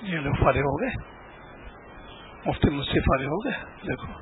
یہ لوگ فارغ ہو گئے، مفتی مجھ سے فارغ ہو گئے. دیکھو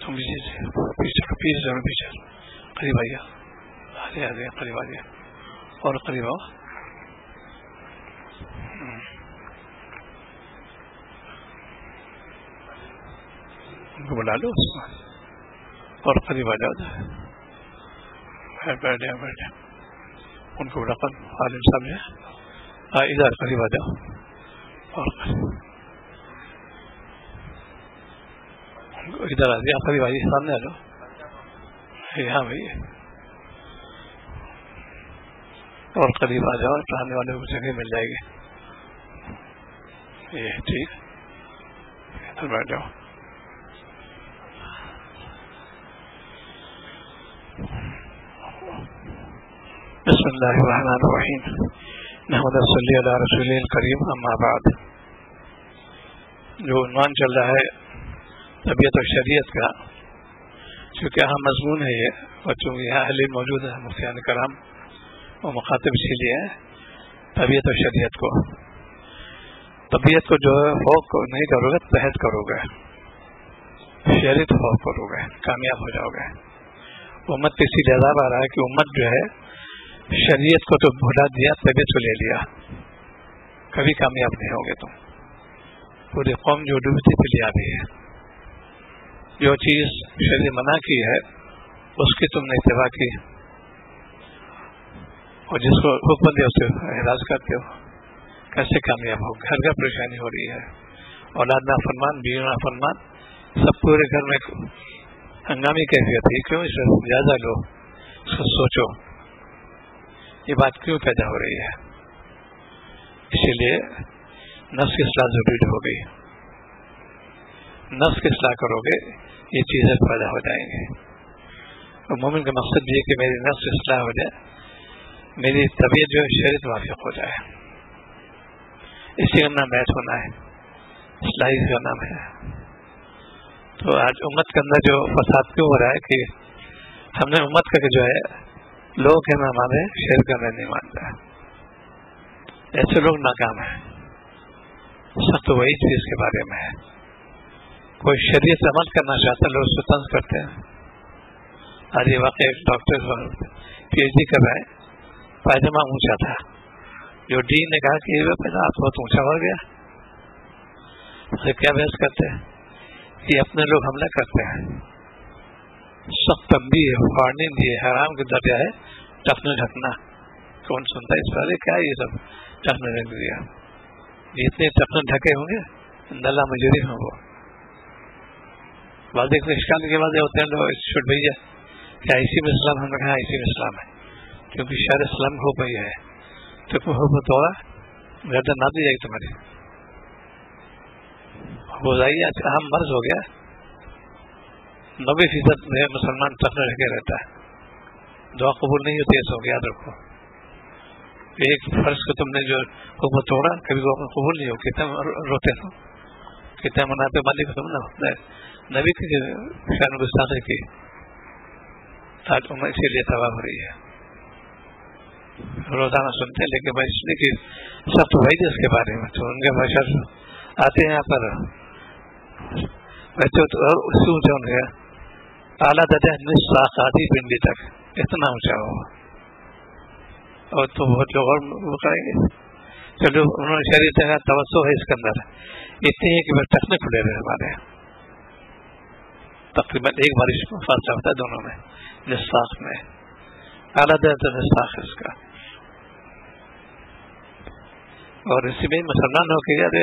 تم پیچھے پیچھے قریب آئیے، آ گیا قریب آ گیا اور قریب آؤ. ان کو بلا لو اور قریب آ جاؤ. بیٹھے ان کو بلا کر عالم صاحب ہے ادھر قریب آ جاؤ اور ادھر آ جائے قریب آئیے، سامنے آ جاؤ. ہاں بھائی اور قریب آ جاؤ، ٹہلنے والے کو جگہ مل جائے گی. یہ ٹھیک ادھر بیٹھ جاؤ. بسم اللہ الرحمن الرحیم. نحمد صلی علی رسول الکریم. اما بعد. جو عنوان چل رہا ہے طبیعت اور شریعت کا، چونکہ اہم مضمون ہے یہ، اور چونکہ یہاں اہل موجود ہیں مفتیان کرام اور مخاطب اسی لیے طبیعت اور شریعت کو. طبیعت کو جو ہے فوق نہیں کرو گے، تحت کرو گے. شریعت فوق کرو گے، کامیاب ہو جاؤ گے. امت اسی لیے عذاب آ رہا ہے کہ امت جو ہے شریعت کو تو بھلا دیا، طبیعت کو لے لیا. کبھی کامیاب نہیں ہوگے تم. پوری قوم جو ڈوبتی چلی آ رہی ہے، جو چیز شریعت منع کی ہے اس کی تم نے اتباع کی، اور جس کو حکم دیا اسے اعراض کرتے ہو، کیسے کامیاب ہو؟ گھر گھر پریشانی ہو رہی ہے، اولاد نافرمان، بیوی نافرمان، سب پورے گھر میں ہنگامی کیفیت ہے. کیوں؟ اس سے جائزہ لو، اس کو سوچو یہ بات کیوں پیدا ہو رہی ہے. اسی لیے نفس کی اصلاح ضروری ہو گئی. نفس کی اصلاح کرو گے یہ چیزیں پیدا ہو جائیں گی. اور مومن کا مقصد یہ کہ میری نفس اصلاح ہو جائے، میری طبیعت جو ہے شریعت موافق ہو جائے. اسی کا نام بیت ہونا ہے، اصلاحی کا نام ہے. تو آج امت کے اندر جو فساد کیوں ہو رہا ہے کہ ہم نے امت کا جو ہے لوگ کے نہ مانے، شریعت کا نہیں مانتا. ایسے لوگ ناکام ہیں. سخت وہی چیز کے بارے میں ہے، کوئی شریعت عمل کرنا چاہتا ہے لوگ اس کو طنز کرتے ہیں. آج یہ واقعہ ایک ڈاکٹر پی ایچ ڈی کر رہے ہیں، پائجامہ اونچا تھا، جو ڈین نے کہا کہ یہ پیجامہ بہت اونچا ہو گیا. اسے کیا بحث کرتے ہیں کہ اپنے لوگ حملہ کرتے ہیں. سخت تنبیہ ہے، وارننگ دی ہے، حرام کا درجہ ہے ٹخنے ڈھکنا. کون سنتا ہے اس بارے؟ کیا یہ سب ٹخنے ڈھک دیا؟ جتنے ٹخنے ڈھکے ہوں گے اللہ مجری ہوں وہ. بعض ایک اشکال کے بعد ہوتے ہیں لوگ چھوٹ بھیجا کیا اسی میں اسلام؟ ہم نے کہا اسی میں اسلام ہے، کیونکہ شاید اسلام ہو پائی ہے تو تم ہو توڑا گردن نہ دی جائے گی تمہاری. ہو جائیے اہم مرض ہو گیا. 90% مسلمان ٹخنے ڈھکے رہتا ہے، دعا قبول نہیں ہوتی. ایسا ہو گیا، یاد رکھو. ایک فرض کو تم نے جو حکم توڑا، کبھی وہ قبول نہیں ہو. کتنا روتے ہو، کتنا مناتے مالک تم نے نبی کی شان گستاخی کی. آج امت اسی لیے تباہ ہو رہی ہے. روزانہ سنتے ہیں لیکن میں اس لیے کہ سب تو وہی اس کے بارے میں تو ان کے بشر آتے ہیں یہاں پر بچے تو اونچا ہو گیا، اعلیٰ درجہ نصف آدھی پنڈی تک اتنا اونچا ہوا. اور تو بہت لوگ اور وہ کریں گے. چلو انہوں نے شریعت کا توسع ہے اس کے اندر اتنے ہی کہ بس ٹخنے کھلے رہے ہمارے. تقریباً ایک بارش میں فاصلہ ہوتا ہے دونوں میں، نصف میں اعلیٰ درجہ نصف اس کا. اور اسی میں مسلمان ہو کے یار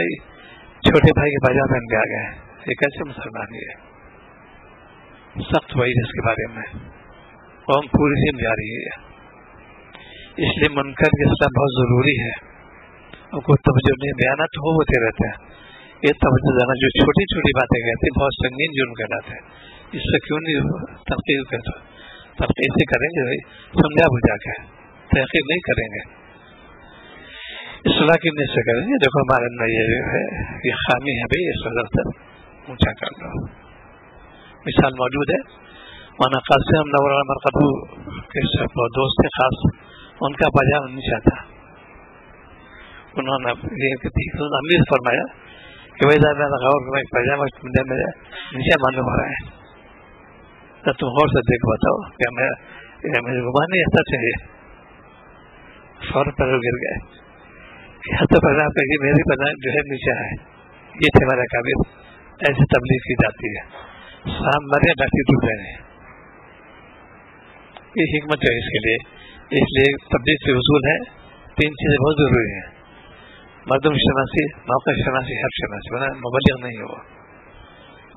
چھوٹے بھائی کے پائجامے پہن کے آ گئے. یہ کیسے مسلمان ہے؟ سخت وعید اس کے بارے میں قوم پوری سی جا رہی ہے. اس لیے منکر کی اصلاح بہت ضروری ہے. اور کوئی توجہ نہیں، بیانات ہو ہوتے رہتے ہیں. یہ توجہ دینا جو چھوٹی چھوٹی باتیں کہتے ہیں بہت سنگین جرم کہلاتے ہیں. اس سے کیوں نہیں تنقید کرتے؟ تنقید سے کریں گے بھائی، سمجھا بجھا کے، تحقیق نہیں کریں گے. اصلاح کی نیت سے کریں گے. دیکھو ہمارے اندر یہ ہے، یہ خامی ہے بھائی، اس وجہ سے اونچا کر لو. مثال موجود ہے، مولانا قاسم نور مرقدو کے دوست تھے خاص، ان کا پائجامہ نیچا تھا. انہوں نے امیر فرمایا کہ بھائی میں غور میں پائجامہ میرے نیچا معلوم ہو رہا ہے، تو تم غور سے دیکھ بتاؤ کہ مجھے گمان نہیں ایسا چاہیے. فوراً پر گر گئے. تو پائجامہ کہ میری پائجامہ جو ہے نیچا ہے. یہ تھے ہمارے قابل. ایسی تبلیغ کی جاتی ہے، سام مرے ڈاکٹر ڈوب رہے ہیں. یہ حکمت ہے اس کے لیے. اس لیے تبلیغ کے اصول ہے، 3 چیزیں بہت ضروری ہیں: مردم شناسی، موقع شناسی، حق شناسی. ورنہ مبلغ نہیں ہوا.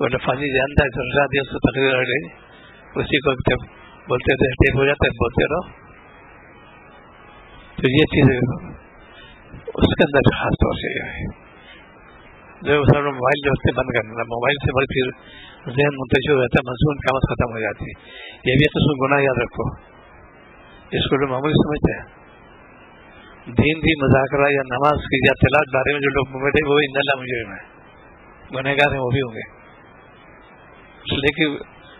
وہ لفاظی جانتا ہے سمجھا دیا اس کو تقریر ہو گئی، اسی کو بولتے تھے ٹیپ ہو جاتا ہے، بولتے رہو. تو یہ چیز اس کے اندر خاص طور سے جو موبائل جو ہوتے بند کرنا، موبائل سے بڑی پھر ذہن منتشر ہو جاتا ہے، مضمون قامت ختم ہو جاتی ہے. یہ بھی قسم گناہ یاد رکھو. اس کو لوگ معمولی سمجھتے ہیں. دین بھی مذاکرہ یا نماز کی یا تلاوت بارے میں جو لوگ بیٹھے وہ ان اللہ مجرم ہے، گنہگار ہیں، وہ بھی ہوں گے. لیکن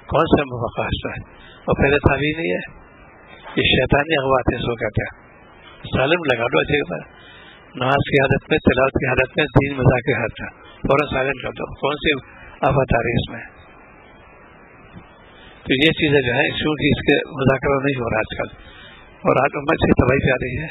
کون سا موقع ہے؟ اور پہلے تھا بھی نہیں ہے. یہ شیطانی اغوات ہے، سو کہتے ہیں. سالم لگا دو اچھے کا، نماز کی حالت میں، تلاوت کی حالت میں، دین مذاکرہ کی حالت میں فوراً سائلنٹ کر دو. کون سی آفت آ رہی ہے اس میں؟ تو یہ چیزیں جو ہے چونکہ اس کے مذاکرہ نہیں ہو رہا آج کل، اور آج امت سے تباہی آ رہی ہے.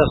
10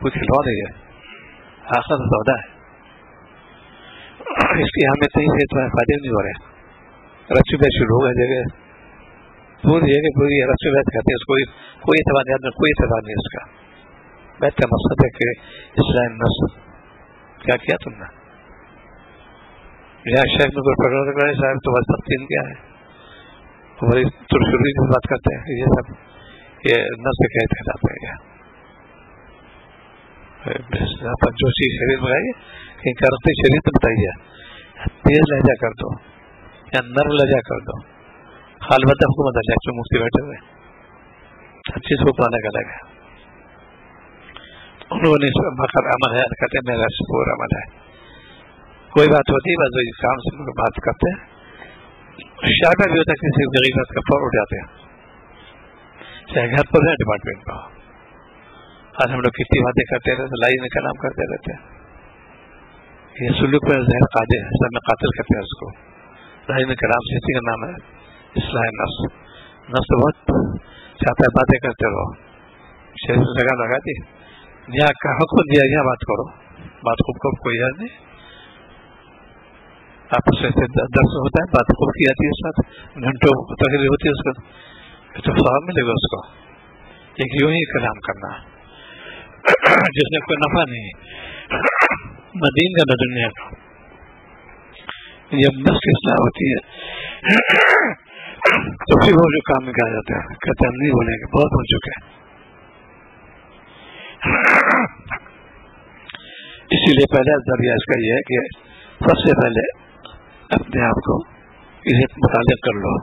کوئی کھلواڑ نہیں ہے، آخرت سودا ہے، اس کی اہمیت نہیں ہے، تمہیں فائدے نہیں ہو رہے، رسو بیت شروع ہو گئے جگہ پوری جگہ پوری رسو بیت کہتے ہیں اس کو، کوئی اعتبار نہیں، کوئی اعتبار نہیں اس کا. بیت کا مقصد ہے کہ اسلام نسل کیا کیا تم نے؟ یہاں شہر میں کوئی پکڑ کرے صاحب تو بس تقسیم کیا ہے، بڑی ترشری کی بات کرتے ہیں، یہ سب یہ نسل کے اعتراض ہے. جو چیز شریعت بتائیے کہ کرتے شریعت بتائیے، تیز لہجہ کر دو یا نرم لہجہ کر دو، خالبت حکومت اللہ جو مفتی بیٹھے ہوئے ہر چیز کو پانے کا لگا. انہوں نے مقر عمل ہے کہتے ہیں میرا سپور عمل ہے، کوئی بات ہوتی ہے بس وہی کام سے بات کرتے ہیں. شاعر بھی ہوتا ہے کسی غریبت کا فور اٹھ جاتے ہیں، چاہے گھر پر ہے ڈپارٹمنٹ کا. آج ہم لوگ کتنی باتیں کرتے رہتے، لائی میں کلام کرتے رہتے ہیں. یہ سلوک میں زہر قاضی ہے، سب میں قاتل کرتے ہیں اس کو. لائی میں کلام سے اسی کا نام ہے اصلاح نفس. نفس بہت چاہتا ہے باتیں کرتے رہو، شہر سے لگا دی یہاں کا حکم دیا یہاں بات کرو، بات خوب کو کوئی یاد نہیں، آپس سے درس ہوتا ہے، بات خوب کی جاتی ہے، اس وقت گھنٹوں تقریر ہوتی ہے، اس کا تو ثواب ملے گا اس کو. ایک یوں ہی کلام کرنا جس میں کوئی نفع نہیں، نہ دین کا نہ دنیا کا. جب نفس کی اصلاح ہوتی ہے تو پھر وہ جو کام میں کہا جاتا ہے کہتے ہم نہیں بولیں گے، بہت ہو چکے. اسی لیے پہلا ذریعہ اس کا یہ ہے کہ سب سے پہلے اپنے آپ کو اسے متعلق کر لو،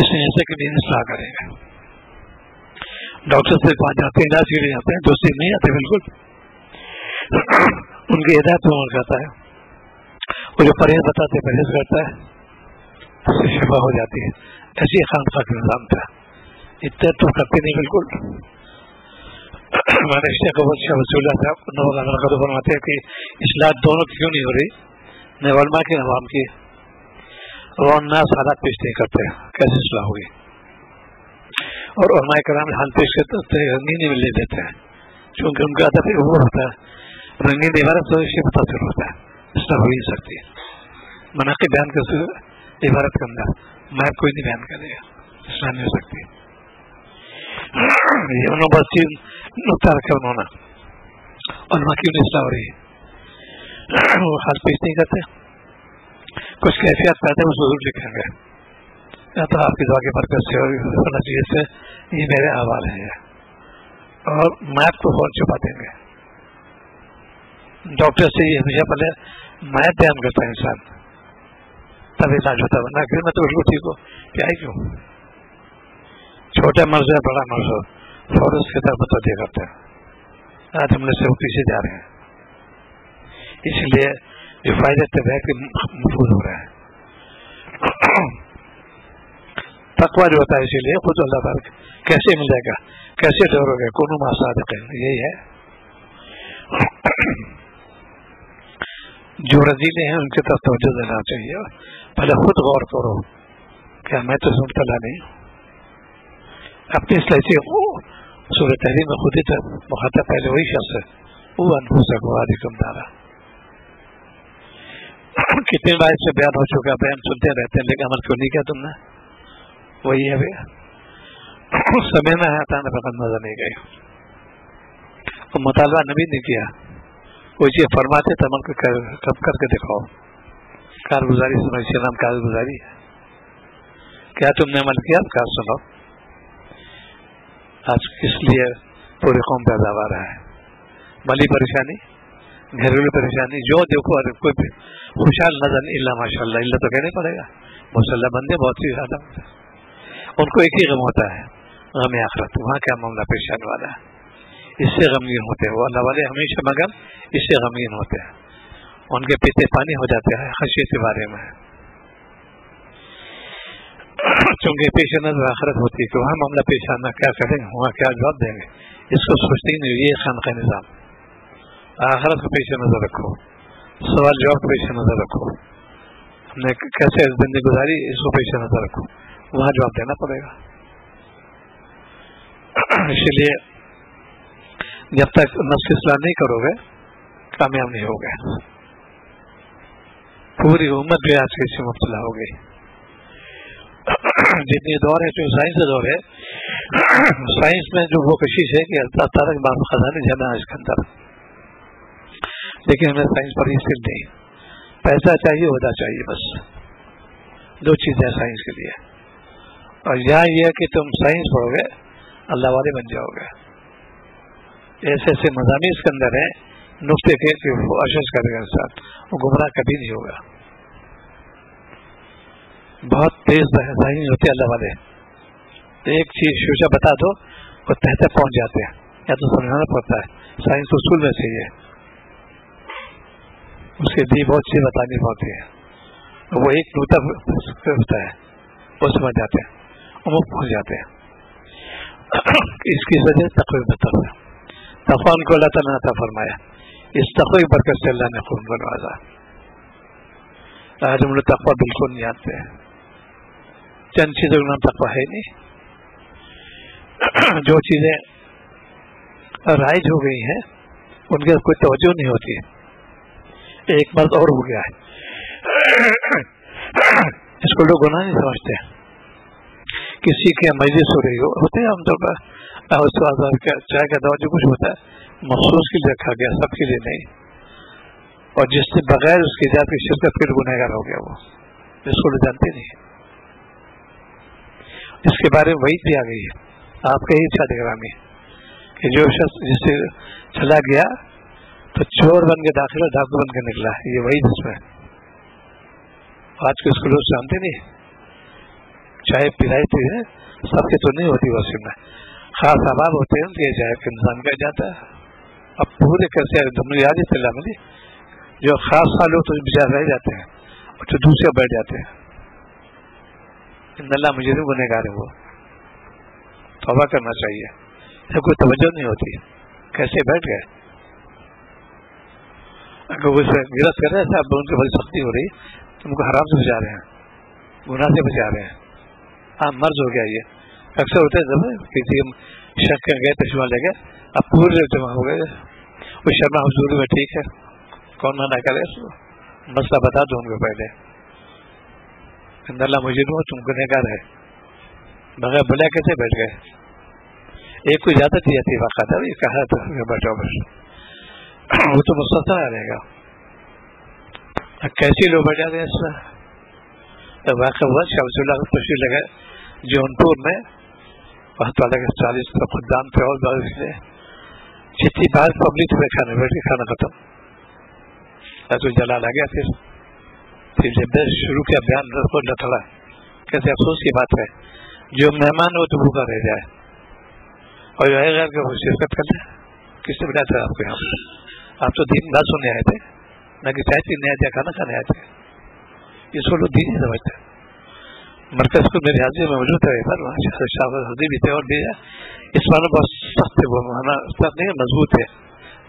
اس میں ایسے کہ بھی اصلاح کرے گا. ڈاکٹر سے پانچ جاتے ہیں، علاج کے لیے جاتے ہیں، دوسرے نہیں آتے بالکل، ان کی ہدایت میں کرتا ہے، وہ جو پرہیز بتاتے ہیں پرہیز کرتا ہے، اس سے شفا ہو جاتی ہے. ایسی خانقاہ کا نظام تھا، اتنا تو کرتے نہیں بالکل. ہمارے شیخ شاہ وصول اللہ صاحب فرماتے ہیں کہ اصلاح دونوں کی کیوں نہیں ہو رہی، نہ علماء کی نہ عوام کی، وہ الناس حالات پیش نہیں کرتے، کیسے اصلاح ہوگی؟ اور علماء کرام حال پیش کرتے رنگین ملنے دیتے ہیں، چونکہ ان کا ادب وہ ہوتا ہے رنگین عبارت سے متاثر ہوتا ہے، اصلاح ہو ہی سکتی ہے. مناقب بیان کر سکتے عبارت کے اندر میں کوئی نہیں بیان کرے گا، اصلاح نہیں ہو سکتی. انہوں بس چیز نقطہ رکھا انہوں نے، علماء کیوں نہیں اصلاح ہو رہی ہے، وہ حال پیش نہیں کرتے. کچھ کیفیت پیدا وہ ضرور لکھیں گے، یا تو آپ کی دعا کے برکت سے اور نتیجے سے یہ میرے احوال ہیں، اور میپ کو فون چھپا دیں گے. ڈاکٹر سے یہ ہمیشہ پہلے میپ بیان کرتا ہے انسان، تب علاج ہوتا ہے، ورنہ پھر میں تو بالکل ٹھیک ہو کیا ہے، کیوں چھوٹا مرض ہے بڑا مرض ہو فوراً اس کے طرف متوجہ کرتے ہیں. آج ہم نے سب پیچھے جا رہے ہیں، اس لیے جو فائدے طبع کے محفوظ ہو رہے ہیں. تقویٰ جو ہوتا ہے اسی لیے خود اللہ تعالیٰ کیسے مل جائے گا، کیسے ڈرو گے، کونو مع الصادقین، یہی ہے. جو رزیلے ہیں ان کی طرف توجہ دینا چاہیے، پہلے خود غور کرو کیا میں تو سنتا نہیں ہوں. اپنی اصلاح سے سورہ تحریم میں خود ہی مخاطب پہلے وہی شخص ہے، وہ انفسکم وعلیکم نارا. کتنے بار سے بیان ہو چکا، بیان سنتے رہتے ہیں لیکن عمل کیوں نہیں کیا تم نے؟ وہی ہے بھیا، سمجھنا ہے تھا فقط نظر نہیں گئی، اور مطالبہ نبی نے کیا، کوئی چیز فرماتے تو عمل کر کے دکھاؤ. کارگزاری سنو، اسی نام کارگزاری ہے. کیا تم نے عمل کیا؟ کار سنو. آج کس لیے پوری قوم پیدا ہوا رہا ہے، مالی پریشانی، گھریلو پریشانی، جو دیکھو کوئی بھی خوشحال نظر نہیں، اللہ ماشاء اللہ، اللہ تو کہنا پڑے گا، مسلح بندے بہت سی زیادہ، ان کو ایک ہی غم ہوتا ہے، غم آخرت، وہاں کیا معاملہ پیش آنے والا ہے، اس سے غمگین ہوتے ہیں. وہ اللہ والے ہمیشہ مگر اس سے غمگین ہوتے ہیں، ان کے پیتے پانی ہو جاتے ہیں خشیت کے بارے میں، چونکہ پیش نظر آخرت ہوتی ہے کہ وہاں معاملہ پیش آنا، کیا کریں گے، وہاں کیا جواب دیں گے، اس کو سوچتے ہی نہیں. یہ خانقاہ نظام، آخرت کو پیش نظر رکھو، سوال جواب کو پیش نظر رکھو، ہم نے کیسے زندگی گزاری اس کو پیش نظر رکھو، وہاں جواب دینا پڑے گا. اسی لیے جب تک نفس اصلاح نہیں کرو گے کامیاب نہیں ہوگے. پوری امت بھی آج کسی مبتلا ہو گئی. جتنی دور ہے جو سائنس کا دور ہے, سائنس میں جو وہ کوشش ہے کہ اللہ تعالیٰ کے باب خزانے جانا ہے اس کے اندر, لیکن ہمیں سائنس پر اس نہیں. پیسہ چاہیے, ہونا چاہیے, بس دو چیزیں ہیں سائنس کے لیے. اور یہاں یہ کہ تم سائنس پڑھو گے اللہ والے بن جاؤ گے. ایسے ایسے مضامین اس کے اندر ہیں نقطے کے کہ وہ اشش کرے گا انسان, وہ گمراہ کبھی نہیں ہوگا. بہت تیز ذہنی ہوتے ہیں اللہ والے. ایک چیز شوشہ بتا دو وہ تہ تک پہنچ جاتے ہیں, یا تو سمجھانا پڑتا ہے. سائنس اصول میں سے یہ اس کے دی بہت چیز بتانی پڑتی ہے. وہ ایک نقطہ ہوتا ہے وہ سمجھ جاتے ہیں, وہ پہنچ جاتے ہیں. اس کی وجہ سے تقوی بتاؤ, تقوی ان کو اللہ تعالیٰ نے عطا فرمایا. اس تقوی برکت سے اللہ نے خون بنوازا. آج ہم لوگ تقوی بالکل نہیں آتے ہیں. چند چیزوں کا نام تقوی ہے نہیں. جو چیزیں رائج ہو گئی ہیں ان کی کوئی توجہ نہیں ہوتی. ایک مرض اور ہو گیا ہے, اس کو لوگ گناہ نہیں سمجھتے. کسی کے مجلس ہو رہی ہوتے ہیں عام طور پر چائے کا دوا جو کچھ ہوتا ہے مخصوص کے لیے رکھا گیا, سب کے لیے نہیں. اور جس سے بغیر اس کی اجازت کی شرکت پھر گنہگار ہو گیا, وہ اس کو لوگ جانتے نہیں. اس کے بارے میں وعید بھی آ گئی ہے آپ کا ہی چھاتے گرامی کہ جو شخص جس سے چلا گیا تو چور بن کے داخلہ ڈاکو بن کے نکلا. یہ وعید اس میں آج کے اس کو لوگ جانتے نہیں. چائے پلائی تھی سب کے تو نہیں ہوتی ویسے میں, خاص احباب ہوتے ہیں کہ چائے کے انسان کا جاتا ہے. اب پورے کیسے یاد ہی چلا ملی جو خاص سال ہو تو بچار رہ جاتے ہیں اور جو دوسرے بیٹھ جاتے ہیں. اللہ مجھے بھی گنہگار ہے, وہ توبہ کرنا چاہیے. جب کوئی توجہ نہیں ہوتی کیسے بیٹھ گئے. اگر وہ گرفت کر رہے ہیں ان کی بڑی سختی ہو رہی, تم کو حرام سے بچا رہے ہیں, گناہ سے بچا رہے ہیں. ہاں مرض ہو گیا. یہ اکثر ہوتے ہیں جب کسی شک کے گئے تشمہ لے گئے, اب پورے جمع ہو گئے. وہ شرما حضوری میں ٹھیک ہے, کون منع کرے, مسئلہ بتا دو ان کو پہلے. اللہ مجھے ہو تم گنہگار ہے, بغیر بلا کیسے بیٹھ گئے. ایک کو اجازت دی جاتی ہے باقاعدہ, یہ کہا تو بیٹھو بس, وہ تو مسلسل آ رہے گا. کیسے لوگ بیٹھ جاتے ہیں اس میں. واقع ہوا شمس اللہ کو تشریف لگے جونپور میں, بہت والا کے 40 کا خدام تھے اور بارش نے جتنی بار پبلک میں کھانے بیٹھ کے کھانا ختم. تو جلال آ گیا. پھر جب شروع کیا بیان نہ تھوڑا کیسے افسوس کی بات ہے جو مہمان ہو تو بھوکا رہ جائے اور یہ غیر کہ وہ شرکت کر لے. کس نے بتایا تھا آپ کو یہاں پر؟ آپ تو دین بات سننے آئے تھے, نہ کہ چائے پینے آئے تھے, کھانا کھانے آئے تھے. اس کو لوگ دین نہیں سمجھتے. مرکز کو میرے حاضر میں موجود ہے حاضر بھی تھے اور بھی ہے. اس معنی بہت سخت ہے, وہ مانا سخت نہیں مضبوط ہے.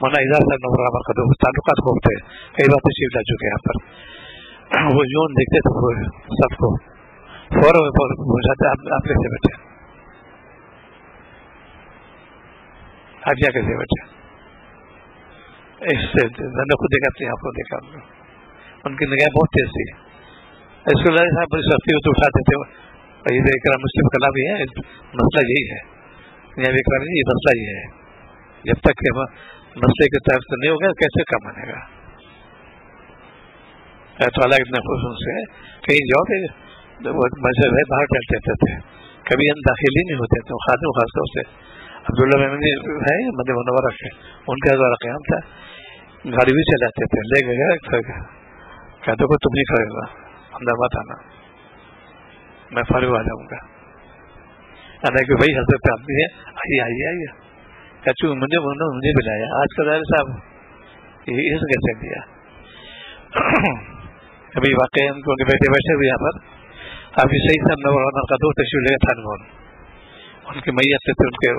مانا اجازت نمبر کا تعلقات کو ہوتے ہیں, کئی بار تشریف لا چکے یہاں پر. وہ یون دیکھتے تھے وہ سب کو فوراً پہنچاتے آپ کیسے بیٹھے, آپ کیا کیسے بیٹھے. اس سے میں نے خود دیکھا اپنے آپ کو دیکھا, ان کی نگاہ بہت تیز تھی. اس کو صاحب بڑی سختی ہوتی اٹھاتے تھے. عید اکرام مسلم کلا بھی ہے, مسئلہ یہی ہے. عید اکرام یہ مسئلہ یہ ہے, جب تک کہ مسئلے کی طرف سے نہیں ہوگا کیسے کام آنے گا. تو اللہ اتنے خصوص سے کہیں جاؤ کہ مسجد ہے باہر ٹہلتے تھے, کبھی ہم داخل ہی نہیں ہوتے تھے. خاتم خاص طور سے عبداللہ میمنی ہے مدینہ منورہ کے, ان کا دوارا قیام تھا, گاڑی بھی چلاتے تھے. لے گئے کہتے کو تم نہیں کھڑے گا, احمدآباد آنا, میں فارغ آ جاؤں گا. کہ بھائی حضرت آدمی ہے, آئیے آئیے آئیے. کہتے مجھے بلایا آج کا ظاہر صاحب اس کیسے دیا. ابھی واقعی ان کو بیٹھے بیٹھے ہوئے یہاں پر ابھی صحیح صاحب نورانا کا 2 تشریف لے تھا. ان کی میت سے ان کے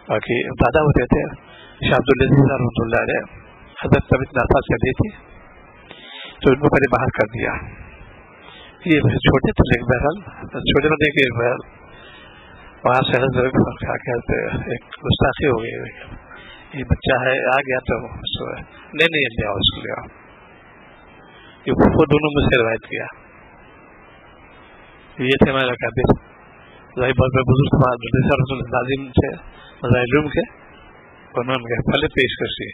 باقی دادا ہوتے تھے شاہ عبدالعزیز رحمۃ اللہ علیہ. حضرت طبیعت ناساز کر دی تھی تو ان کو پہلے باہر کر دیا. یہ چھوٹے تھے لیکن بہرحال چھوٹے بندے کے بہرحال وہاں سے ایک گستاخی ہو گئی. یہ بچہ ہے آ گیا تو نہیں لے آؤ اس کو لے آؤ. یہ وہ دونوں مجھ سے روایت کیا. یہ تھے ہمارے قابل بزرگ ناظم تھے مظاہر کے. انہوں نے پہلے پیش کرسی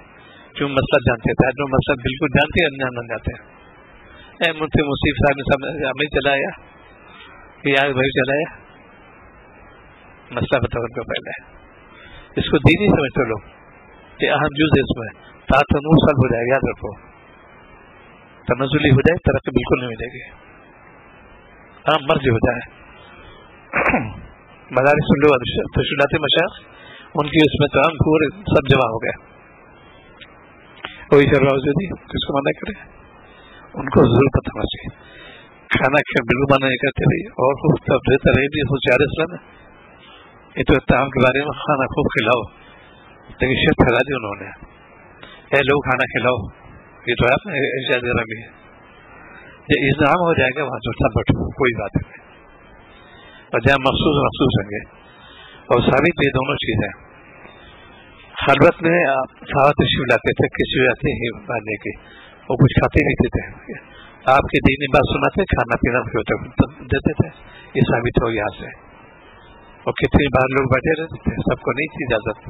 جو مسئلہ جانتے تھے جو مسئلہ بالکل جانتے ہیں انجان بن جاتے ہیں. مفتی مصیف صاحب نے سب ہمیں چلایا کہ آج بھائی چلایا مسئلہ بتاؤ ان کو. پہلے اس کو دینی سمجھتے لوگ کہ اہم جز ہے اس میں تنوع سب ہو جائے گا. یاد رکھو تنزلی ہو جائے ترقی بالکل نہیں ملے گی. عام مرضی ہو جائے مدارس تشکیلات مشاغ ان کی اس میں تمام پورے سب جمع ہو گئے. وہی چروا وجودی کس کو منع کرے ان کو ضرور پتہ ہونا چاہیے. کھانا بالکل منع نہیں کرتے رہی اور خوب سب دیتا رہے بھی چار اسلام یہ تو اتحام کے بارے میں کھانا خوب کھلاؤ لیکن شرط پھیلا دی انہوں نے. اے لوگ کھانا کھلاؤ یہ تو آپ نے ارشاد دے رہا. یہ انتظام ہو جائے گا وہاں جو سب بیٹھو کوئی بات نہیں. اور جہاں مخصوص ہوں گے اور ثابت یہ دونوں چیزیں. خلوت میں آپ ساتھ تشریف لاتے تھے کسی بھی ہی ماننے کی اور کچھ کھاتے بھی تھے. آپ کی دینی بات سناتے کھانا پینا دیتے تھے. یہ ثابت ہو یہاں سے. اور کتنے باہر لوگ بیٹھے رہتے تھے سب کو نہیں تھی اجازت.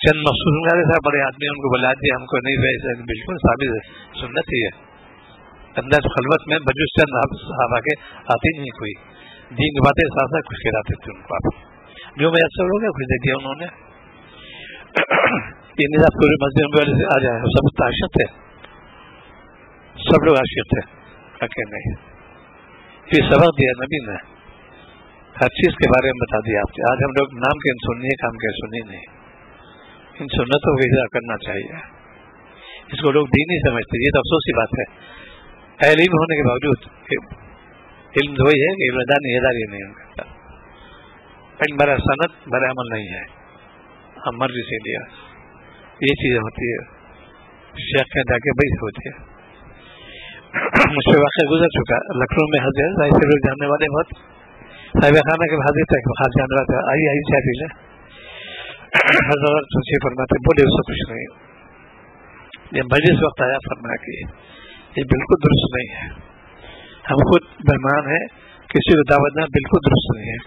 چند مخصوص تھا بڑے آدمی ان کو بلا دیا ہم کو نہیں ویسے بالکل ثابت ہے سنت ہی ہے. اندر خلوت میں بجو چند صحابہ کے آتے نہیں کوئی دین کی باتیں ساتھ ساتھ کچھ کہلاتے تھے ان کو. آپ جو میسر ہو گیا کچھ دے دیا انہوں نے. یہ نظام پوری مسجد والے سے آ جائے سب عاشق تھے سب لوگ عاشق تھے. نہیں یہ سبق دیا نبی نے ہر چیز کے بارے میں بتا دیا. آپ آج ہم لوگ نام کے سننی ہے کام کے سنی نہیں. ان سنتوں کو اجرا کرنا چاہیے. اس کو لوگ دین نہیں سمجھتے. یہ تو افسوس کی بات ہے. علم ہونے کے باوجود علم وہی ہے کہ علم داری نہیں ان کا. علم برا صنعت برا عمل نہیں ہے. ہم مرضی سے لیا یہ چیزیں ہوتی ہے. شیخ کے جا کے بھائی ہوتی ہے. مجھ سے واقعہ گزر چکا. لکھنؤ میں حضرت سے لوگ جاننے والے بہت صاحب خانہ کے حاضر تھا خاص جان رہا تھا. آئی چاہ پی لیں حضرت سوچے فرماتے بولے اس سے کچھ نہیں. یہ مجلس وقت آیا فرمایا کہ یہ بالکل درست نہیں ہے. ہم خود مہمان ہیں کسی کو دعوت دینا بالکل درست نہیں ہے.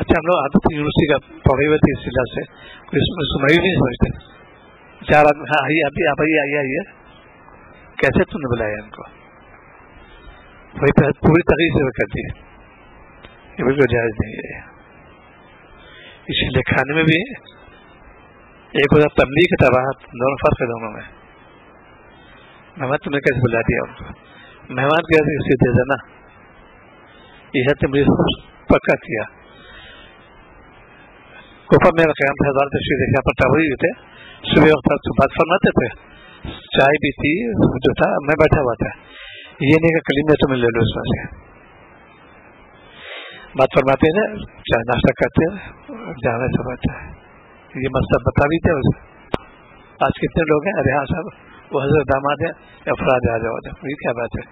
اچھا ہم لوگ عادت یونیورسٹی کا پڑھے ہوئے تھے اس وجہ سے سنائی نہیں سمجھتے. چار آدمی ہاں آئیے آپ آئیے کیسے تم نے بلایا ان کو. وہی پوری تقریر سے کر دی. یہ بالکل جائز نہیں ہے. اسی لیے کھانے میں بھی ایک ہوتا تبلیغ کی تباہت دونوں فرق ہے دونوں میں. مہمان تمہیں کیسے بلا دیا ان کو. مہمان کیسے اسے دے دینا یہ ہے مجھے پکا کیا. کوفہ میں قیام تھا ہزار تشریف دیکھا پر ٹاوری تھے. صبح وقت بات فرماتے تھے چائے بھی تھی جو تھا میں بیٹھا ہوا تھا. یہ نہیں کہ کلمے تمہیں لے لو اس میں سے بات فرماتے ہیں چائے ناشتہ کرتے ہیں جانا سمجھتا ہے. یہ مسئلہ بتا بھی تھے. آج کتنے لوگ ہیں ارے ہاں صاحب وہ حضرت داماد ہیں افراد آ جاؤ. یہ کیا بات ہے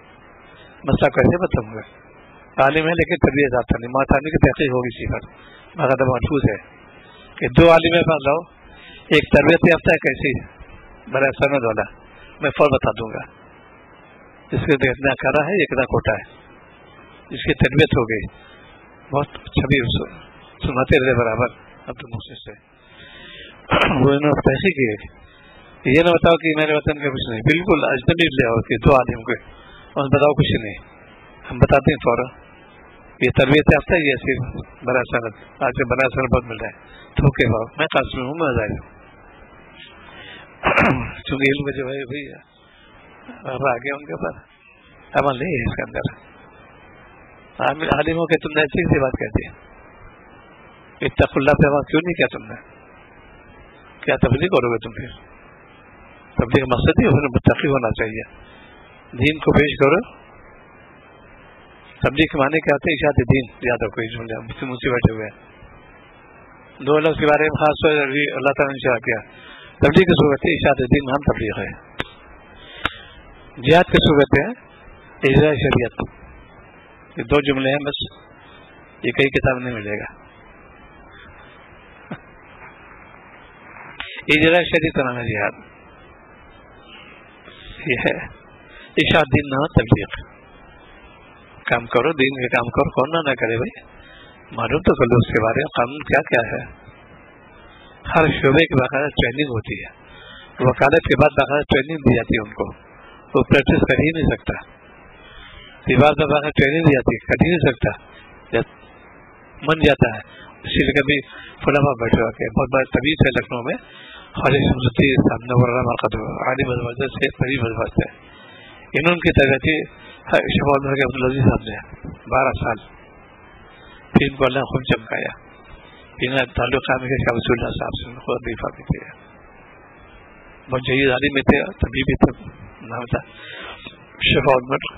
مسئلہ کیسے بتاؤں گا. عالم ہے لیکن تربیت یافتہ نہیں. ماتانی کی تحقیق ہوگی اسی پر مگر محفوظ ہے کہ دو عالم پاس لاؤ. ایک تربیت یافتہ ہے کیسی بڑا سند والا میں فور بتا دوں گا. اس کے اتنا کرا ہے اتنا کوٹا ہے. اس کی تربیت ہو گئی بہت چھبی سناتے رہے برابر. اب تو مجھ سے وہ انہوں تحقیق کی یہ نہ بتاؤ کہ میرے وطن کا کچھ نہیں بالکل اجنبی لے آؤ کہ دو آدمی کو اور بتاؤ کچھ نہیں. ہم بتاتے ہیں فوراً یہ تربیت یافتہ ہے. یہ ایسی بڑا سند آج سے بڑا سند بہت مل رہا ہے تھوکے بھاؤ. میں قاسم ہوں میں ظاہر چونکہ علم جو ہے وہی اب آگے ان کے اوپر عمل نہیں ہے اس کے اندر. عالموں کے تم نے ایسی سی بات کہتی ہے اتق اللہ پہ کیوں نہیں کیا تم نے. کیا تبلیغ کرو گے تم پھر. تبلیغ مقصد ہی متقی ہونا چاہیے. دین کو پیش کرو. تبلیغ کے معنی کیا آتے ہیں اشاعت دین. یاد رکھو اس جملے مجھ سے بیٹھے ہوئے ہیں دو لفظ کے بارے میں خاص طور اللہ تعالیٰ نے شاہ کیا. تبلیغ کی صورت ہے اشاعت دین ہم تبلیغ ہے. جہاد کی صورت ہے اجراء شریعت. یہ دو جملے ہیں بس. یہ کئی کتاب نہیں ملے گا. اجرا شریعت نام جہاد یہ ہے. اشاعت دین نام تبلیغ. کام کرو، دین کے کام کرو، کون نہ کرے بھائی، معلوم تو کر لو اس کے بارے میں قانون کیا کیا ہے. ہر شعبے کی باقاعدہ ٹریننگ ہوتی ہے، وکالت کے بعد باقاعدہ ٹریننگ دی جاتی ہے ان کو. وہ پریکٹس کر ہی نہیں سکتا. دیوار میں باقاعدہ ٹریننگ دی جاتی ہے، کر ہی نہیں سکتا، من جاتا ہے. اسی لیے کبھی فلاں بیٹھے ہوا کہ بہت بڑا طبیب ہے لکھنؤ میں، خالد شمس الدین صاحب نور مرقد عالم المدرسہ سے طبیب مدرسہ سے. انہوں کی تربیتی شفا کے عبدالعزیز صاحب نے 12 سال، پھر ان کو اللہ خوب چمکایا. انہیں تعلق قائم کیا شاہ رسول اللہ صاحب سے، خود دفاع بھی کیا. بہت جہید عالم میں تھے، طبیب تھے، نام تھا شفا المر.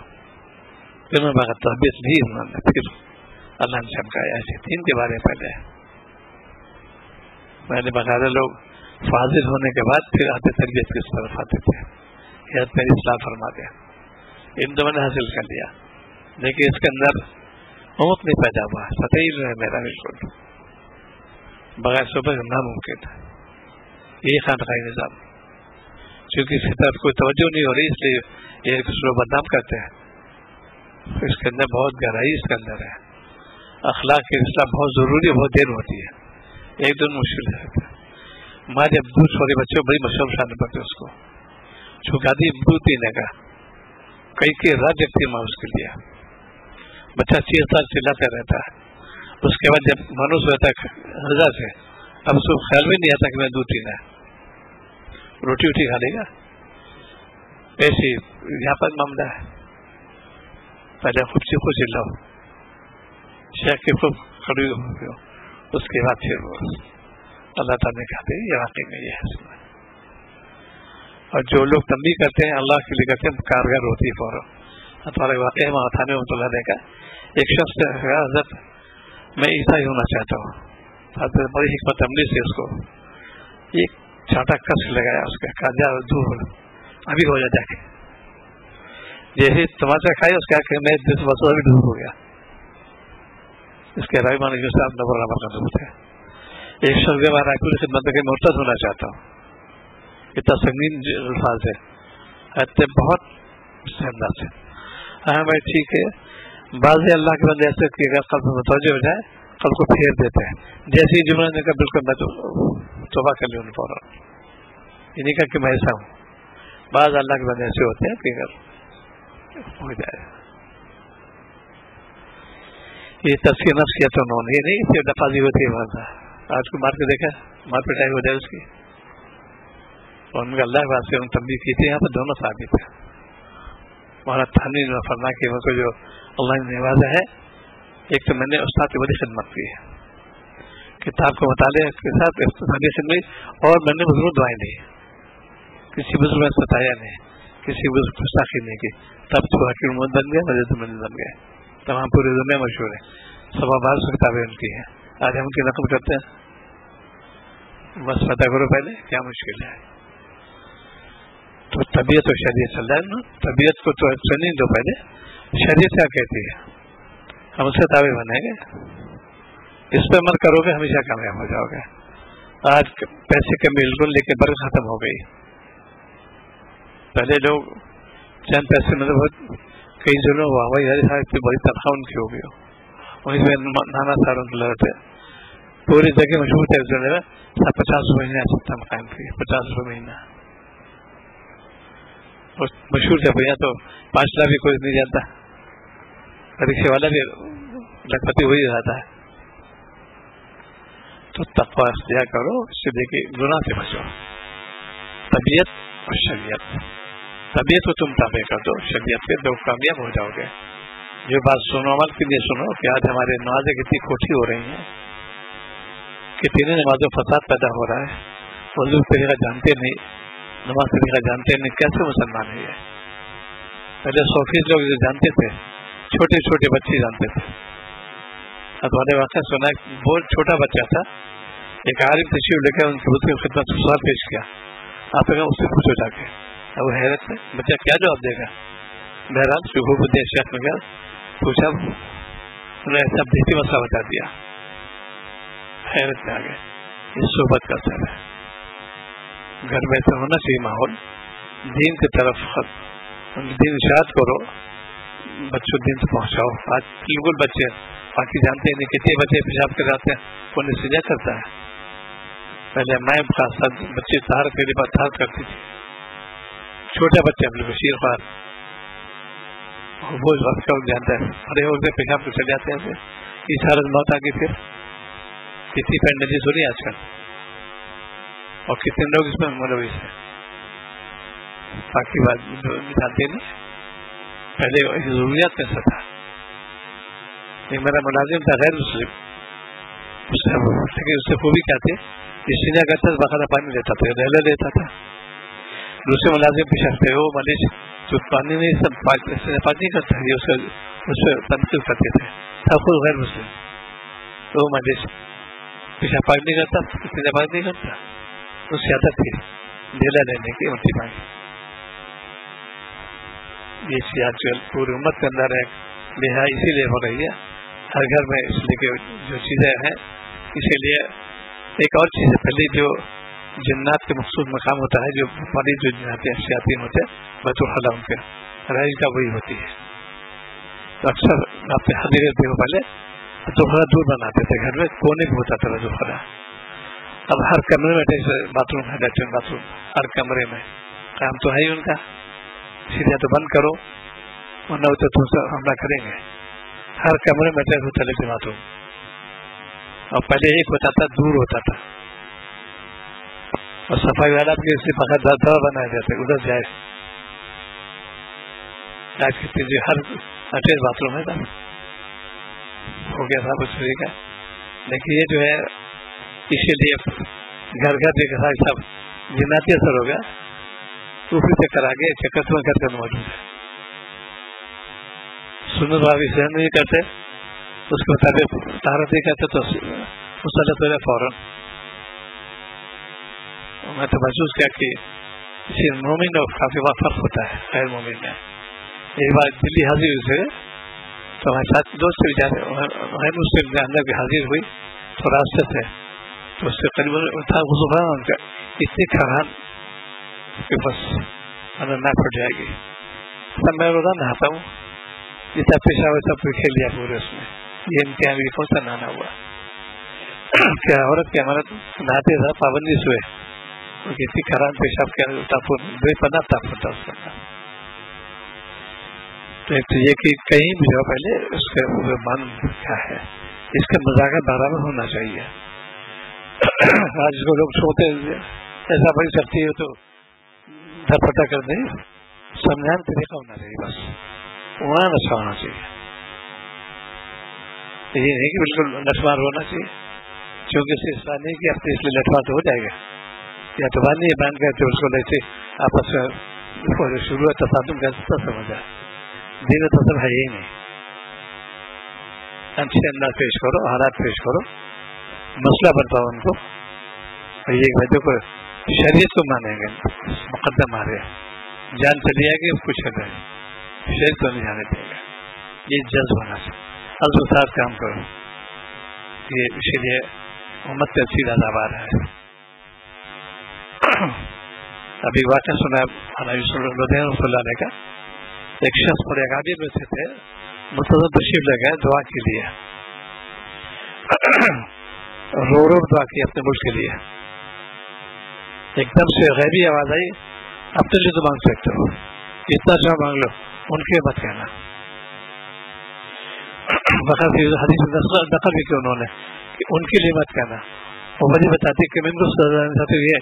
انہوں نے تربیت نہیں، انہوں نے پھر اللہ نے چمکایا. ایسے دین کے بارے میں پہلے میں نے باقاعدہ لوگ فاضل ہونے کے بعد پھر آتے تربیت کی طرف آتے تھے. یہ میری اصلاح فرما دیا. ان تو میں نے حاصل کر لیا، لیکن اس کے اندر عمق نہیں پیدا ہوا، سطحی جو ہے میرا بالکل بغیر صبح ناممکن ہے. یہی خانقاہی نظام، چونکہ اس کی طرف کوئی توجہ نہیں ہو رہی، اس لیے یہ دوسروں بدنام کرتے ہیں. اس کے اندر بہت گہرائی اس کے اندر ہے. اخلاق کی اصلاح بہت ضروری، بہت دیر ہوتی ہے، ایک دن مشکل ہے. ماں جب دودھ چھوڑے بچوں بڑی مشہور شان پڑتے اس کو چھکاتی دودھ پینے کا، کئی کی رات جگتی ماں اس کے لیے. بچہ 6 سال چلاتا رہتا ہے. اس کے بعد جب منوس ہوتا ہے رضا سے، اب اس کو خیال بھی نہیں آتا کہ میں دودھ پینا ہے، روٹی وٹی کھا لے گا. ایسی یہاں پر معاملہ ہے. پہلے خوب سے خوش لاؤ شیخ کے خوب کھڑی ہو، اس کے بعد پھر اللہ تعالیٰ نے کہتے ہیں یہ واقعی میں یہ ہے. اور جو لوگ تنبیہ کرتے ہیں اللہ کے لیے کرتے ہیں، کارگر ہوتی ہے فوراً. ہمارے واقعہ وہاں تھانے رحمۃ اللہ علیہ کا ایک شخص نے کہا حضرت میں عیسائی ہونا چاہتا ہوں. حضرت بڑی حکمت عملی سے اس کو ایک چھاٹا کس لگایا، اس کا کہا جا دور ہو ابھی ہو جا کے. جیسے تماشا کھائے اس کا کہ میں جس وقت ابھی دور ہو گیا. اس کے رحمان صاحب نبر نمبر کا دوست ہے. ایک شخص میں رائے خدمت کے مرتد ہونا چاہتا ہوں. اتنا سنگین الفاظ ہے، بہت انداز سے. ہاں بھائی ٹھیک ہے. بعض اللہ کے بندے ایسے کہ اگر قلب متوجہ ہو جائے قلب کو پھیر دیتے ہیں. جیسے ہی جملہ نے کہا بالکل میں تو توبہ کر لوں فوراً، یہ نہیں کہا کہ میں ایسا ہوں. بعض اللہ کے بندے ایسے ہوتے ہیں کہ اگر ہو جائے یہ تذکیہ نفس کیا تو انہوں نے یہ نہیں پھر دفاعی ہوتی ہے. آج کو مار کے دیکھا، مار پٹائی ہو جائے اس کی. اور ان کا اللہ کے واسطے تنبیہ کی تھی. یہاں پر دونوں ثابت ہیں. وہاں تھانی نے فرمایا کہ ان کو جو اللہ نے نوازا ہے، ایک تو میں نے استاد کی بڑی خدمت کی ہے، کتاب کو مطالعے کے ساتھ اقتصادی خدمت، اور میں نے بزرگ دعائیں دی، کسی بزرگ میں ستایا نہیں، کسی بزرگ کو گستاخی نہیں کی. تب تو حکیم محمد بن گئے، مجھے بن گئے. تمام پوری دنیا مشہور ہے. 100 کتابیں ان کی ہیں. آج ہم کی نقل کرتے ہیں. بس پتہ کرو پہلے کیا مشکل ہے. تو طبیعت و شریعت چل رہا ہے نا. طبیعت کو تو سنی دو پہلے، شریعت کیا کہتی ہے. ہم اس سے تابع بنیں گے، اس پہ عمل کرو گے ہمیشہ کامیاب ہو جاؤ گے. آج پیسے کے بالکل لے کے برکت ختم ہو گئی. پہلے لوگ چند پیسے میں بہت کئی جگہوں واہ اتنی بڑی تنخواہ ان کی ہو گئی. وہیں پہ نانا ساروں لگتے پوری جگہ مشہور تھے. اس جگہ 50 روپئے مہینہ سسٹم قائم کی، 50 روپئے مہینہ مشہور تھے. بھیا تو 5 لاکھ بھی کوئی نہیں جانتا، رکشے والا بھی لکھپتی ہو ہی رہتا ہے. تو تقوی اختیار کرو، اس سے دیکھیے گناہ سے بچو. طبیعت اور شریعت، طبیعت کو تم تابع کر دو، شریعت پہ دو کامیاب ہو جاؤ گے. یہ بات سنو، عمل کے لیے سنو کہ آج ہمارے نمازیں کتنی کھوٹی ہو رہی ہیں، کتنی نمازوں فساد پیدا ہو رہا ہے. وضو طریقہ جانتے نہیں، نماز طریقہ جانتے نہیں، کیسے مسلمان ہے. پہلے 100% لوگ جو جانتے تھے، چھوٹے چھوٹے بچے جانتے تھے. ہمارے واقعہ سنا ہے، بہت چھوٹا بچہ تھا، ایک عالم تشریف لے کر ان کی خدمت میں سوال پیش کیا. آپ اس سے پوچھو جا کے. اب وہ حیرت میں بچہ کیا جواب دے گا. بہرحال شبہ بدے شیخ میں گیا، پوچھا، انہوں نے سب دیتی مسئلہ بتا دیا. حیرت میں آ گئے. یہ صحبت کا اثر ہے. گھر میں تو ہونا چاہیے ماحول دین کی طرف، دین اشاعت کرو، بچوں دین سے پہنچاؤ. آج بالکل بچے باقی جانتے ہیں کتنے بچے پیشاب کر جاتے ہیں، کون سجا کرتا ہے. پہلے میں خاص بچے طہارت کے لیے بات طہارت کرتی تھی، چھوٹا بچہ بشیر خان وہ اس وقت کا جانتا ہے، بڑے ہو گئے پیشاب کو چل جاتے ہیں. اس حالت موت آ گئی. پھر کتنی پینڈنجز ہو رہی ہے آج کل، اور کتنے لوگ اس میں ملوث ہیں. باقی بات جانتے نہیں. پہلے ضروریات میں سے تھا. ایک میرا ملازم تھا غیر مسلم، اس سے خوبی کیا تھی، سینا کرتا تھا، باقاعدہ پانی لیتا تھا، ریلے لیتا تھا. دوسرے ملازم پیشاب پہ وہ مالش جو پانی نہیں سب پانی نہیں کرتا، یہ اس پہ تنقید کرتے تھے. تھا خود غیر مسلم، تو وہ مالش پیشاب پانی نہیں کرتا، سینا پانی نہیں کرتا. اس کی عادت تھی ڈیلا لینے کی الٹی پانی. یہ چیز آج کل پوری امت کے اندر ہے، لہٰذا اسی لیے ہو رہی ہے ہر گھر میں. اس لیے کہ جو چیزیں ہیں اسی لیے ایک اور چیز ہے. پہلے جو جنات کے مخصوص مقام ہوتا ہے، جو بڑی جو جنات شیاطین ہوتے ہیں بیت الخلا ان کے رہائش کا وہی ہوتی ہے. تو اکثر آپ نے حدیث دیکھو پہلے تو تھوڑا دور بناتے تھے، گھر میں کونے بھی ہوتا تھا بیت الخلا. اب ہر کمرے میں باتھ روم ہے، لیٹرن باتھ روم ہر کمرے میں. کام تو ہے ہی ان کا، سیدھا تو بند کرو ورنہ تو تم سے حملہ کریں گے. ہر کمرے میں ہوتا لیٹرن باتھ روم. اور پہلے ایک ہوتا تھا، دور ہوتا تھا، اور صفائی والا کے اس سے بغیر دوا بنایا جاتا ہے ادھر جائے. آج کی ہر اٹیچ باتھ روم ہے تھا، ہو گیا تھا کچھ طریقہ. لیکن یہ جو ہے اسی لیے گھر گھر دیکھا سب جناتی اثر ہو گیا. اوپری چکر آ گئے، چکر تو گھر کا موجود ہے. سنت والی سہن نہیں کرتے، اس کے مطابق طہارت نہیں کرتے تو مسلط ہو جائے فوراً. میں تو محسوس کیا کہ اسی مومن اور کافی وقت فرق ہوتا ہے غیر مومن میں. ایک بار دلی حاضر ہوئی سے تو ہمارے ساتھ دوست بھی جاتے غیر مسلم کے اندر بھی حاضر ہوئی تو راستے تھے، تو اس سے قریب تھا غصوبان ان کا اتنی کھران کہ بس نہ پھٹ جائے گی. سب میں روزانہ نہاتا ہوں، جتنا پیشہ ہوا سب کھیل لیا پورے. اس میں یہ امتحان بھی کون سا نہانا ہوا کیا عورت کی عمارت نہاتے تھا پابندی سے اتنی خراب پیشاب کیا بے پناہ تاپور تھا اس کا. تو ایک تو یہ کہ کہیں بھی جو پہلے اس کا مان کیا ہے، اس کا مذاکرہ برابر ہونا چاہیے. آج کو لوگ چھوڑتے ایسا بڑی سختی ہو تو دھپٹا کر دیں، سمجھانے طریقہ ہونا چاہیے، بس وہاں اچھا ہونا چاہیے. یہ نہیں کہ بالکل لٹمار ہونا چاہیے، کیونکہ اس سے اس بات نہیں کہ اب اس لیے لٹمار تو ہو جائے گا. یا تو بات نہیں بینک کہتے اس کو لیتے آپس میں شروع ہے تصادم کیسا سمجھا. دین تو سب ہے ہی نہیں. اچھے انداز پیش کرو، حالات پیش کرو، مسئلہ بتاؤ ان کو. اور یہ بھائی کو شریعت کو مانیں گے، مقدم آ رہے جان چلی جائے گی کچھ کر رہے ہیں، شریعت کو نہیں جانے دے گا. یہ جذب ہونا چاہیے، از کے ساتھ کام کرو. یہ اسی لیے امت کا اچھی عذاب آ رہا ہے. ابھی واقعہ سنا رحمۃ اللہ علیہ کا، ایک شخص بڑے اکابر میں سے تھے، مستقل تشریف لے گئے دعا کے لیے، رو رو دعا کی اپنے ملک کے لیے. ایک دم سے غیبی آواز آئی، اپنے لیے تو مانگ سکتے ہو، اتنا جو مانگ لو، ان کے مت کہنا. حدیث نقل بھی کیا انہوں نے کہ ان کے لیے مت کہنا. اور وجہ بتاتی کہ میں سزا یہ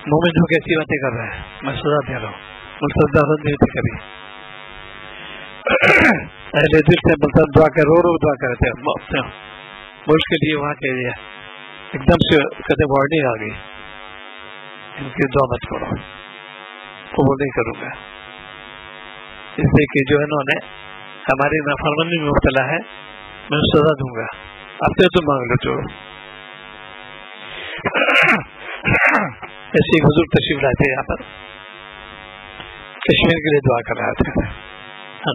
مومن جو کیسی باتیں کر رہا ہے، میں سزا دے رہا ہوں، ان سزا نہیں ہوتی کبھی. اہل دل سے ملتا دعا کر رو رو دعا کرتے ہیں ملک کے لیے، وہاں کے لیے. ایک دم سے کہتے وارننگ آ گئی، ان کی دعا مت کرو، قبول نہیں کروں گا. اس لیے کہ جو انہوں نے ہماری نافرمانی میں مبتلا ہے، میں سزا دوں گا، اب تو مانگ لو. جو ایسی حضور تشریف لائے تھے یہاں پر، کشمیر کے لیے دعا کر رہے تھے.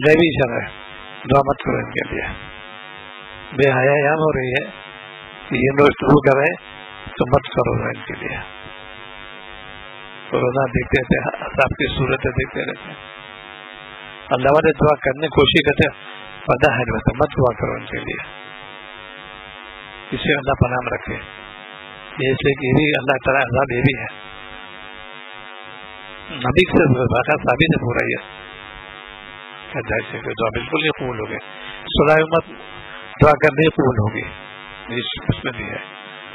غیبی اشارہ ہے، دعا مت کرو ان کے لیے. بے حیا یہاں ہو رہی ہے کہ یہ لوگ شروع کر رہے تو مت کرو ان کے لیے. روزہ دیکھتے رہتے ہیں، عذاب کی صورتیں دیکھتے رہتے ہیں. اللہ والے دعا کرنے کی کوشش کرتے ہیں، پردہ ہے مت دعا کرو ان کے لیے، اسے اللہ پناہ رکھے. اس لیے کہ یہ بھی اللہ تعالیٰ عذاب یہ بھی ہے، نبی سے واقعہ ثابت ہے پورا یہ جیسے کہ دعا بالکل نہیں قبول ہوگی. سورہ امت دعا کرنے قبول ہوگی، اس میں بھی ہے.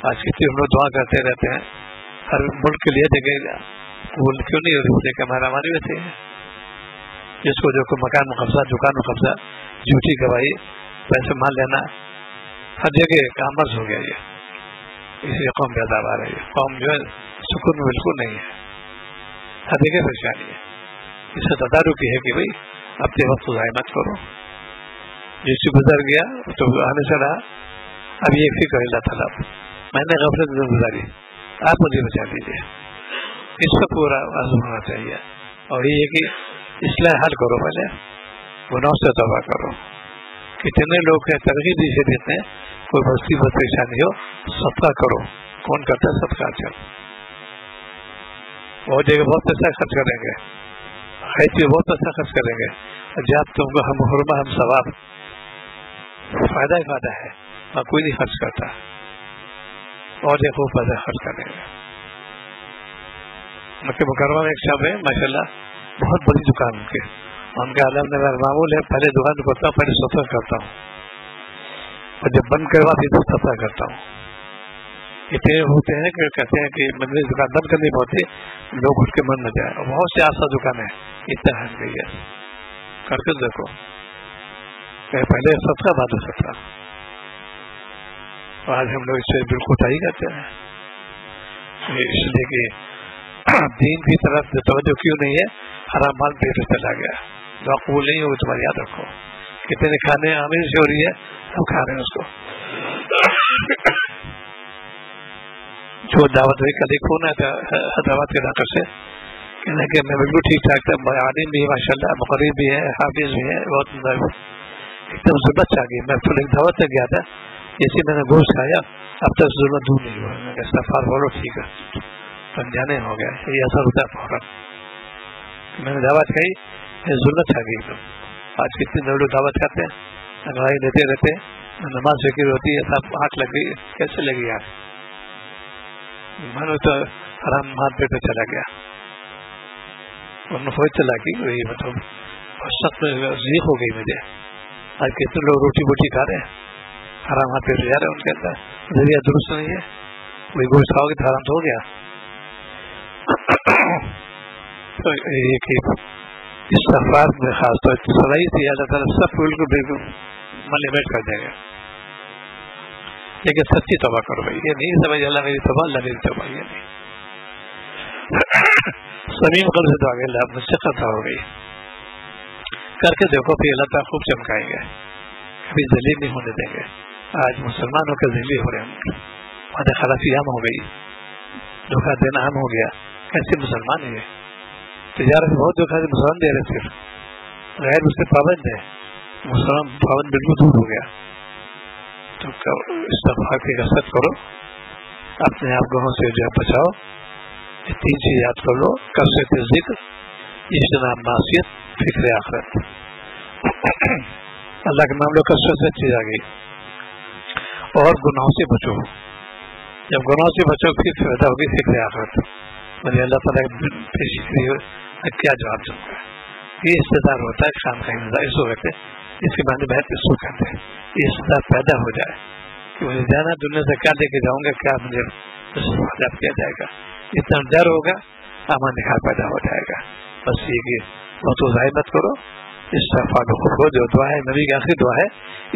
آج کتنے ہم لوگ دعا کرتے رہتے ہیں ہر ملک کے لیے، دیکھیں قبول کیوں نہیں ہو رہی؟ دیکھ ہمارا ہماری ویسے ہے، جس کو جو مکان میں قبضہ، دکان میں قبضہ، جھوٹی گواہی، پیسے مان لینا، ہر جگہ کامرس ہو گیا یہ. اس لیے قوم بیدار آ رہی ہے، قوم جو ہے سکون میں بالکل نہیں ہے، ہر جگہ پریشانی ہے. اس سے تدارکی ہے کہ بھائی اپنے وقت ضائع مت کرو، جس سے گزر گیا تو آنے سے رہا. اب یہ فکر اللہ تعالیٰ، میں نے غفلت میں گزاری، آپ مجھے بچا دیجیے، اس کا پورا عزم ہونا چاہیے. اور یہ کہ اصلاح حل کرو، پہلے گناہوں سے توبہ کرو. کتنے لوگ ہیں ترغیب دی شریعت میں، کوئی مصیبت پریشانی ہو صدقہ کرو. کون کرتا ہے صدقہ؟ چل بہت جگہ بہت پیسہ خرچ کریں گے، خیر پہ بہت پیسہ خرچ کریں گے، جب تم کو ہم حرمہ ہم ثواب، فائدہ ہی فائدہ ہے، اور کوئی نہیں خرچ کرتا. اور دیکھو پیسہ خرچ کریں گے. مکہ مکرمہ میں ایک شب ہے ماشاء اللہ، بہت بڑی دکان ان کے عالم میں معمول ہے، پہلے دکان کرتا ہوں، پہلے صفا کرتا ہوں، اور جب بند کروا پھر صفا کرتا ہوں. اتنے ہوتے ہیں کہ کہتے ہیں کہ مجھے دکان بند کرنی پڑتی، لوگ اٹھ کے من نہ جائے. اور بہت سے آسا دکان ہے، اتنا ہٹ گئی ہے، کر کے دیکھو پہلے صدقہ بعد صدقہ. آج ہم لوگ اس سے بالکل کوتاہی کرتے ہیں، اس لیے کہ دین کی طرف توجہ کیوں نہیں ہے؟ حرام مال پیٹ چلا گیا، دعا قبول نہیں ہوگی تمہاری. یاد رکھو کتنے کھانے آمیر سے ہو رہی ہے، ہم کھا رہے ہیں اس کو. جو دعوت ہوئی کل ایک فون آیا تھا حیدرآباد کے ڈاکٹر سے، کہنے کہ میں بالکل ٹھیک ٹھاک تھا، عالم بھی ہے ماشاء اللہ، مقرر بھی ہے، حافظ بھی ہے، بہت ایک دم ضرورت آ گئی. میں پھر ایک دعوت سے گیا تھا، جیسے میں نے گوشت کھایا اب تک ضرورت دور نہیں ہوا. میں نے استغفار بولو، ٹھیک ہے، سمجھانے ہو گیا. یہ اثر ہوتا ہے فوراً. میں نے دعوت کہی، ضرورت آ گئی. آج کتنے لوگ دعوت کرتے ہیں، انوائی لیتے رہتے ہیں، نماز فکر ہوتی ہے، سب آنکھ لگ گئی، کیسے لگی یار؟ میں تو حرام مال پیٹ پہ چلا گیا، اور نفوت چلا گئی. وہی مطلب سخت ضیق ہو گئی مجھے. آج کتنے لوگ روٹی بوٹی کھا رہے ہیں، حرام ہاتھ پیٹ جا رہے ہیں، ان کے اندر ذریعہ درست نہیں ہے. وہی گوشت کھاؤ گے تو حرام تو ہو گیا. تو یہ کہ استغفار میں خاص طور پر صلاحی تھی، اللہ تعالیٰ سب بالکل ملیمیٹ کر دیں گے. لیکن سچی توبہ کرو بھائی، یہ نہیں سمجھ اللہ میری توبہ، اللہ میری توبہ، یہ نہیں. سمیم قلب سے دعا کہ اللہ مجھ سے خطا ہو گئی، کر کے دیکھو، پھر اللہ تعالیٰ خوب چمکائیں گے، کبھی ذلیل نہیں ہونے دیں گے. آج مسلمان ہو کے ذلیل ہو رہے ہیں، وعدہ خلافی عام ہو گئی، دھوکہ دینا عام ہو گیا. کیسے مسلمان ہے؟ تجارت میں بہت دھوکہ مسلمان دے رہے، صرف غیر اس سے پابند ہے، مسلمان پابند بالکل دور ہو گیا. تو استغفار کی کثرت کرو، اپنے آپ گناہوں سے جو ہے بچاؤ. یہ 3 چیز یاد کر لو: کثرت ذکر، اجتناب معصیت، فکر آخرت. اللہ کے معاملے کثرت سے چیز آ گئی. اور گناہوں سے بچو. جب گناہوں سے بچو پھر پیدا ہوگی فکر آخرت. مجھے اللہ تعالیٰ پیشی کیا جواب دوں گا. یہ استدار ہوتا ہے خام خائی نظر اس وقت اس کے بعد بہت اس کو کہتے ہیں. یہ استدار پیدا ہو جائے کہ مجھے جانا دنیا سے کیا لے کے جاؤں گا، کیا مجھے کیا جائے گا. اتنا ڈر ہوگا، امان نکال پیدا ہو جائے گا. بس یہ کہ بہت ضائع مت کرو. استغفار کو جو دعا ہے نبی کی آخری دعا ہے،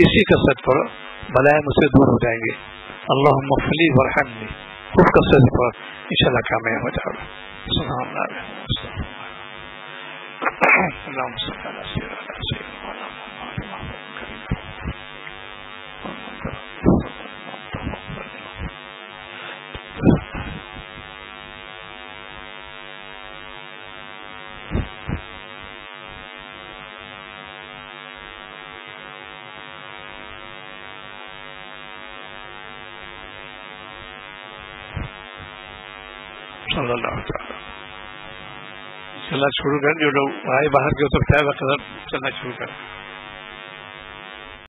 اسی کثرت کرو، بلائے مجھ سے دور ہو جائیں گے. اللہم اغفر لی وارحمنی، خوب کثرت کرو، انشاءاللہ کامیاب ہو جاؤ گا. سبحان اللہ. اللہم صلی اللہ علیہ وسلم. صلی اللہ علیہ وسلم. چلنا شروع کر. جو لوگ آئے باہر کے تو چاہے وقت چلنا شروع کر.